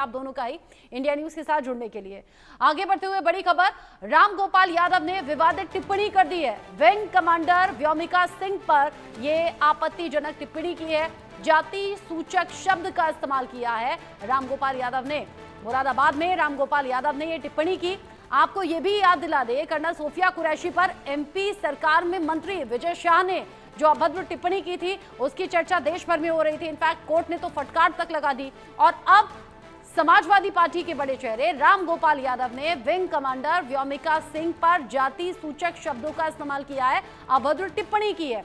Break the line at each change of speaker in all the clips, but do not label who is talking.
आप दोनों का ही इंडिया न्यूज के साथ जुड़ने के लिए। आगे बढ़ते हुए बड़ी खबर, रामगोपाल यादव ने विवादित टिप्पणी कर दी है। विंग कमांडर व्योमिका सिंह पर यह आपत्तिजनक टिप्पणी की है। जाति सूचक शब्द का इस्तेमाल किया है रामगोपाल यादव ने। मुरादाबाद में रामगोपाल यादव ने यह टिप्पणी की। आपको यह भी याद दिला दे, कर्नल सोफिया कुरैशी पर एमपी सरकार में मंत्री विजय शाह ने जो अभद्र टिप्पणी की थी, उसकी चर्चा देश भर में हो रही थी। इनफैक्ट कोर्ट ने तो फटकार तक लगा दी। और अब समाजवादी पार्टी के बड़े चेहरे रामगोपाल यादव ने विंग कमांडर व्योमिका सिंह पर जाति सूचक शब्दों का इस्तेमाल किया है, अभद्र टिप्पणी की है।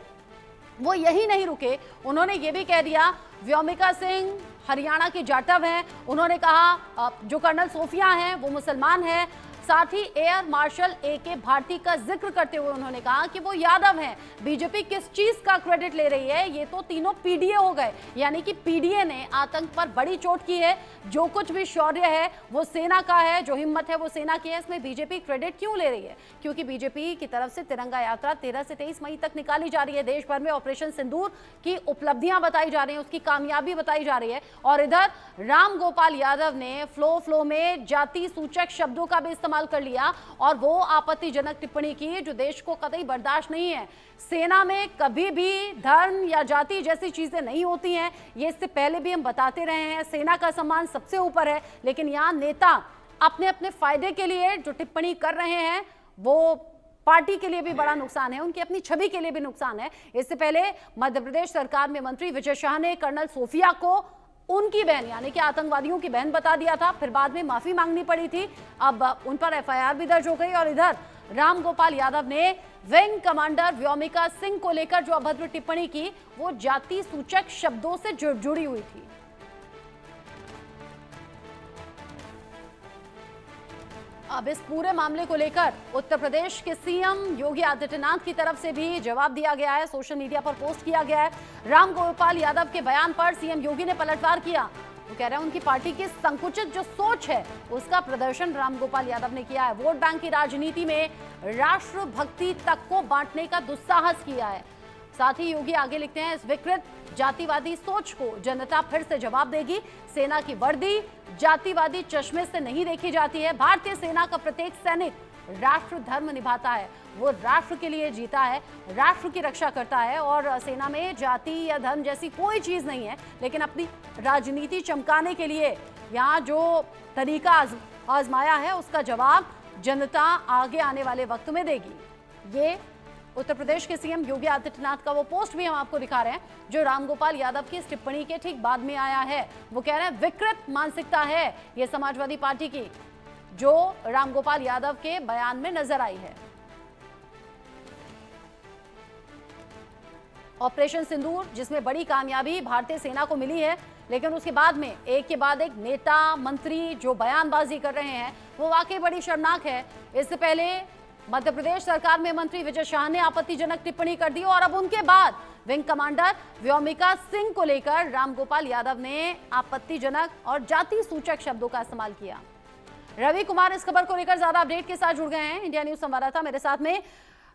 वो यही नहीं रुके, उन्होंने ये भी कह दिया व्योमिका सिंह हरियाणा के जाटव हैं। उन्होंने कहा जो कर्नल सोफिया हैं वो मुसलमान हैं। साथ ही एयर मार्शल AK भारती का जिक्र करते हुए उन्होंने कहा कि वो यादव हैं। बीजेपी किस चीज का क्रेडिट ले रही है? ये तो तीनों PDA हो गए, यानी कि PDA ने आतंक पर बड़ी चोट की है। जो कुछ भी शौर्य है वो सेना का है, जो हिम्मत है वो सेना की है। इसमें बीजेपी क्रेडिट क्यों ले रही है? क्योंकि बीजेपी की तरफ से तिरंगा यात्रा 13 से 23 मई तक निकाली जा रही है। देश भर में ऑपरेशन सिंदूर की उपलब्धियां बताई जा रही है, उसकी कामयाबी बताई जा रही है। और इधर रामगोपाल यादव ने फ्लो में जाति सूचक शब्दों का भी इस्तेमाल कर लिया और वो आपत्तिजनक टिप्पणी की जो देश को कतई बर्दाश्त नहीं है। सेना में कभी भी धर्म या जाति जैसी चीजें नहीं होती हैं, ये इससे पहले भी हम बताते रहे हैं। सेना का सम्मान सबसे ऊपर है, लेकिन यहाँ नेता अपने अपने फायदे के लिए जो टिप्पणी कर रहे हैं वो पार्टी के लिए भी बड़ा नुकसान है, उनकी अपनी छवि के लिए भी नुकसान है। इससे पहले मध्य प्रदेश सरकार में मंत्री विजय शाह ने कर्नल सोफिया को उनकी बहन यानी कि आतंकवादियों की बहन बता दिया था, फिर बाद में माफी मांगनी पड़ी थी। अब उन पर FIR भी दर्ज हो गई। और इधर रामगोपाल यादव ने विंग कमांडर व्योमिका सिंह को लेकर जो अभद्र टिप्पणी की वो जाति सूचक शब्दों से जुड़ी हुई थी। अब इस पूरे मामले को लेकर उत्तर प्रदेश के CM योगी आदित्यनाथ की तरफ से भी जवाब दिया गया है, सोशल मीडिया पर पोस्ट किया गया है। रामगोपाल यादव के बयान पर CM योगी ने पलटवार किया। वो कह रहे हैं उनकी पार्टी की संकुचित जो सोच है उसका प्रदर्शन रामगोपाल यादव ने किया है। वोट बैंक की राजनीति में राष्ट्रभक्ति तक को बांटने का दुस्साहस किया है। साथ ही योगी आगे लिखते हैं, इस विकृत जातिवादी सोच को जनता फिर से जवाब देगी। सेना की वर्दी जातिवादी चश्मे से नहीं देखी जाती है। भारतीय सेना का प्रत्येक सैनिक राष्ट्र धर्म निभाता है, वो राष्ट्र के लिए जीता है, राष्ट्र की रक्षा करता है। और सेना में जाति या धर्म जैसी कोई चीज नहीं है, लेकिन अपनी राजनीति चमकाने के लिए यहाँ जो तरीका आजमाया है उसका जवाब जनता आगे आने वाले वक्त में देगी। ये उत्तर प्रदेश के CM योगी आदित्यनाथ का वो पोस्ट भी हम आपको दिखा रहे हैं जो रामगोपाल यादव की इस टिप्पणी के ठीक बाद में आया है। वो कह रहे हैं विकृत मानसिकता है ये समाजवादी पार्टी की, जो रामगोपाल यादव के बयान में नजर आई है। ऑपरेशन सिंदूर जिसमें बड़ी कामयाबी भारतीय सेना को मिली है, लेकिन उसके बाद में एक के बाद एक नेता मंत्री जो बयानबाजी कर रहे हैं वो वाकई बड़ी शर्मनाक है। इससे पहले मध्य प्रदेश सरकार में मंत्री विजय शाह ने आपत्तिजनक टिप्पणी कर दी और अब उनके बाद विंग कमांडर व्योमिका सिंह को लेकर रामगोपाल यादव ने आपत्तिजनक और जाति सूचक शब्दों का इस्तेमाल किया। रवि कुमार इस खबर को लेकर ज्यादा अपडेट के साथ जुड़ गए हैं, इंडिया न्यूज संवाददाता मेरे साथ में।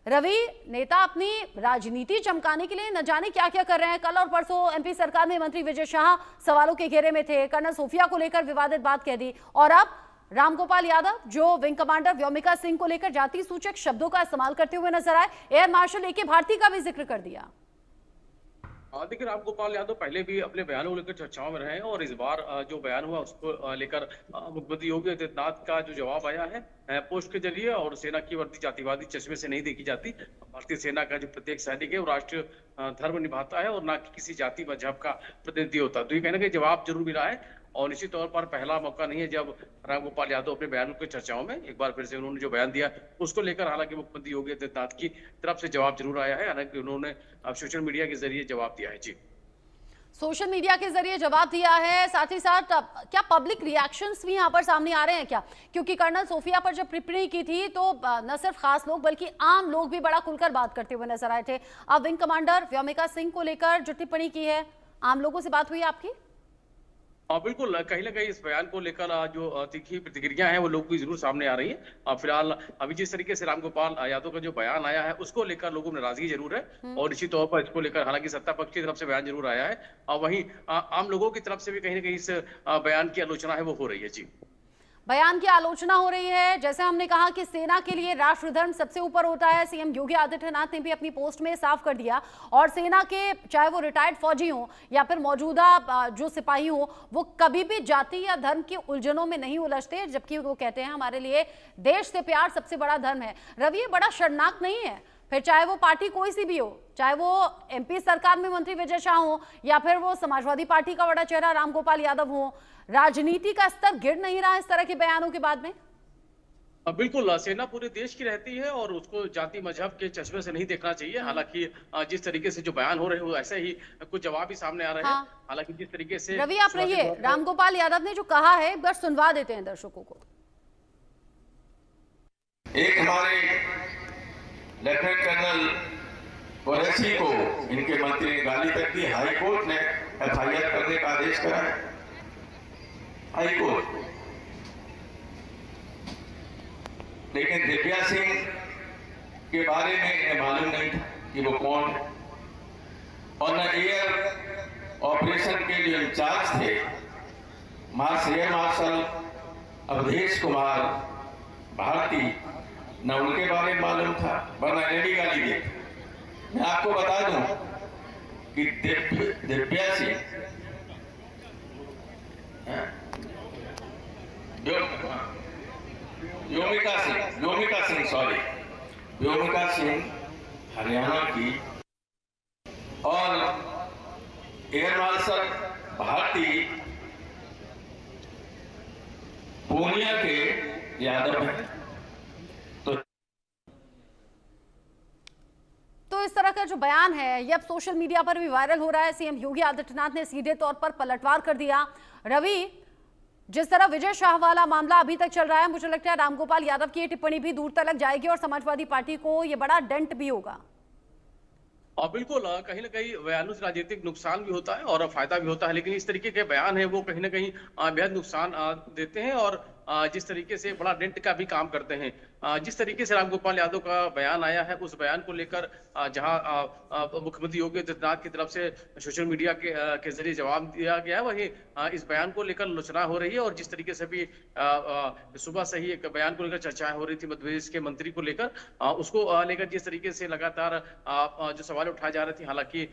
रवि, नेता अपनी राजनीति चमकाने के लिए न जाने क्या क्या कर रहे हैं। कल और परसों MP सरकार में मंत्री विजय शाह सवालों के घेरे में थे, कर्नल सोफिया को लेकर विवादित बात कह दी, और अब रामगोपाल यादव जो विंग कमांडर व्योमिका सिंह को लेकर जाति सूचक शब्दों का इस्तेमाल करते हुए नजर आए। एयर मार्शल AK भारती का भी जिक्र कर दिया।
देखिए, रामगोपाल यादव पहले भी अपने बयानों को लेकर चर्चाओं में रहे हैं और इस बार जो बयान हुआ उसको लेकर मुख्यमंत्री योगी आदित्यनाथ का जो जवाब आया है पोस्ट के जरिए, और सेना की वर्दी जातिवादी चश्मे से नहीं देखी जाती। भारतीय सेना का जो प्रत्येक सैनिक है वो राष्ट्रीय धर्म निभाता है और ना कि किसी जाति मजहब का प्रतिनिधि होता है। तो ये कहने का जवाब जरूर मिला है और निश्चित तौर पर पहला मौका नहीं है जब रामगोपाल यादव अपने बयानों की चर्चाओं में एक बार फिर से उन्होंने जो बयान दिया उसको लेकर हालांकि मुख्यमंत्री योगी आदित्यनाथ की तरफ से जवाब जरूर आया है। हालांकि उन्होंने अब सोशल मीडिया के जरिए जवाब दिया है। जी,
सोशल मीडिया के जरिए जवाब दिया है। साथ ही साथ क्या पब्लिक रिएक्शंस भी यहाँ पर सामने आ रहे हैं क्या? क्योंकि कर्नल सोफिया पर जब टिप्पणी की थी तो न सिर्फ खास लोग बल्कि आम लोग भी बड़ा खुलकर बात करते हुए नजर आए थे। अब विंग कमांडर व्योमिका सिंह को लेकर जो टिप्पणी की है, आम लोगों से बात हुई आपकी?
बिल्कुल कहीं न कहीं इस बयान को लेकर जो तीखी प्रतिक्रिया है वो लोगों की ज़रूर सामने आ रही है। फिलहाल अभी जिस तरीके से रामगोपाल यादव का जो बयान आया है उसको लेकर लोगों में नाराज़गी ज़रूर है
हम्म।
और निश्चित तौर पर इसको लेकर हालाँकि सत्ता पक्ष की तरफ से बयान ज़रूर आया है। वहीं आम लोगों की तरफ से भी कहीं न कहीं इस बयान की आलोचना है वो हो रही है। जी।
बयान की आलोचना हो रही है। जैसे हमने कहा कि सेना के लिए राष्ट्र धर्म सबसे ऊपर होता है, सीएम योगी आदित्यनाथ ने भी अपनी पोस्ट में साफ कर दिया। और सेना के चाहे वो रिटायर्ड फौजी हो या फिर मौजूदा जो सिपाही हो, वो कभी भी जाति या धर्म की उलझनों में नहीं उलझते, जबकि वो कहते हैं हमारे लिए देश से प्यार सबसे बड़ा धर्म है। रवि, ये बड़ा शर्मनाक नहीं है? फिर चाहे वो पार्टी कोई सी भी हो, चाहे वो एमपी सरकार में मंत्री विजय शाह हो या फिर वो समाजवादी पार्टी का बड़ा चेहरा रामगोपाल यादव हो, राजनीति का स्तर गिर नहीं रहा इस तरह के बयानों के बाद में?
बिल्कुल सेना पूरे देश की रहती है और उसको जाति मजहब के चश्मे से नहीं देखना चाहिए। हालांकि जिस तरीके से जो बयान हो रहे हैं वो ऐसे ही कुछ जवाब भी सामने आ रहे हैं।
हाँ।
हालांकि जिस तरीके से
रवि, आप रहिए, रामगोपाल यादव ने जो कहा है एक बार सुनवा देते हैं दर्शकों को।
एक हमारे लेफ्टिनेंट कर्नल कुरैशी को इनके मंत्री ने गाली तक दी। हाई कोर्ट ने एफआईआर करने का आदेश करा है। High court. लेकिन दिव्या सिंह के बारे में इन्हें मालूम नहीं था कि वो कौन है और न एयर ऑपरेशन के जो इंचार्ज थे एयर मार्शल अवधेश कुमार भारती, न उनके बारे में मालूम था, वरना इन्हें भी गाली दी। मैं आपको बता दूं कि दिव्या सिंह व्योमिका सिंह हरियाणा की और एयर मार्शल भारती पूर्णिया के यादव हैं।
तो इस तरह का जो बयान है ये अब सोशल मीडिया पर भी वायरल हो रहा है। सीएम योगी आदित्यनाथ ने सीधे तौर पर पलटवार कर दिया। रवि, जिस तरह विजय शाह वाला मामला अभी तक चल रहा है, मुझे लगता है रामगोपाल यादव की ये टिप्पणी भी दूर तक जाएगी और समाजवादी पार्टी को ये बड़ा डेंट भी होगा।
बिल्कुल कहीं ना कहीं बयानों से राजनीतिक नुकसान भी होता है और फायदा भी होता है, लेकिन इस तरीके के बयान है वो कहीं ना कहीं बेहद नुकसान देते हैं और जिस तरीके से बड़ा डेंट का भी काम करते हैं। जिस तरीके से रामगोपाल यादव का बयान आया है उस बयान को लेकर जहां मुख्यमंत्री योगी आदित्यनाथ की तरफ से सोशल मीडिया के जरिए जवाब दिया गया है, वहीं इस बयान को लेकर आलोचना हो रही है। और जिस तरीके से भी सुबह से ही एक बयान को लेकर चर्चाएं हो रही थी मध्य प्रदेश के मंत्री को लेकर, उसको लेकर जिस तरीके से लगातार जो सवाल उठाए जा रहे थे, हालांकि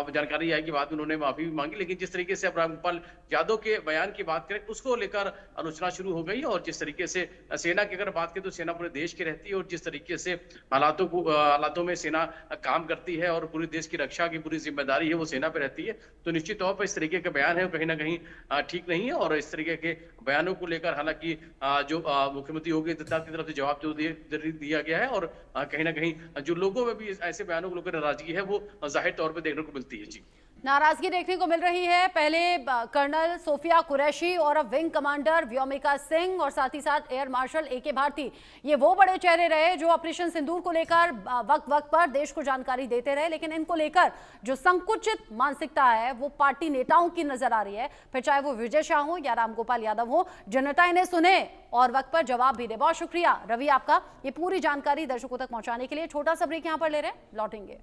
जानकारी आई कि बाद में उन्होंने माफी भी मांगी, लेकिन जिस तरीके से अब रामगोपाल यादव के बयान की बात करें उसको लेकर आलोचना शुरू हो गई। और जिस तरीके से सेना की अगर बात करें तो सेना पूरे देश की रहती है और जिस तरीके से हालातों में सेना काम करती है और पूरे देश की रक्षा की पूरी जिम्मेदारी है वो सेना पे रहती है, तो निश्चित तौर पर इस तरीके के बयान है कहीं ना कहीं ठीक नहीं है। और इस तरीके के बयानों को लेकर हालांकि जो मुख्यमंत्री योगी आदित्यनाथ की तरफ से जवाब जो दिया गया है और कहीं ना कहीं जो लोगों में भी ऐसे बयानों को लेकर नाराजगी है वो जाहिर तौर पर देखने को मिलती है। जी,
नाराजगी देखने को मिल रही है। पहले कर्नल सोफिया कुरैशी और अब विंग कमांडर व्योमिका सिंह और साथ ही साथ एयर मार्शल एके भारती, ये वो बड़े चेहरे रहे जो ऑपरेशन सिंदूर को लेकर वक्त वक्त पर देश को जानकारी देते रहे, लेकिन इनको लेकर जो संकुचित मानसिकता है वो पार्टी नेताओं की नजर आ रही है। फिर चाहे वो विजय शाह हो या रामगोपाल यादव हो, जनता इन्हें सुने और वक्त पर जवाब भी दे। बहुत शुक्रिया रवि आपका ये पूरी जानकारी दर्शकों तक पहुंचाने के लिए। छोटा सा ब्रेक यहां पर ले रहे हैं, लौटेंगे।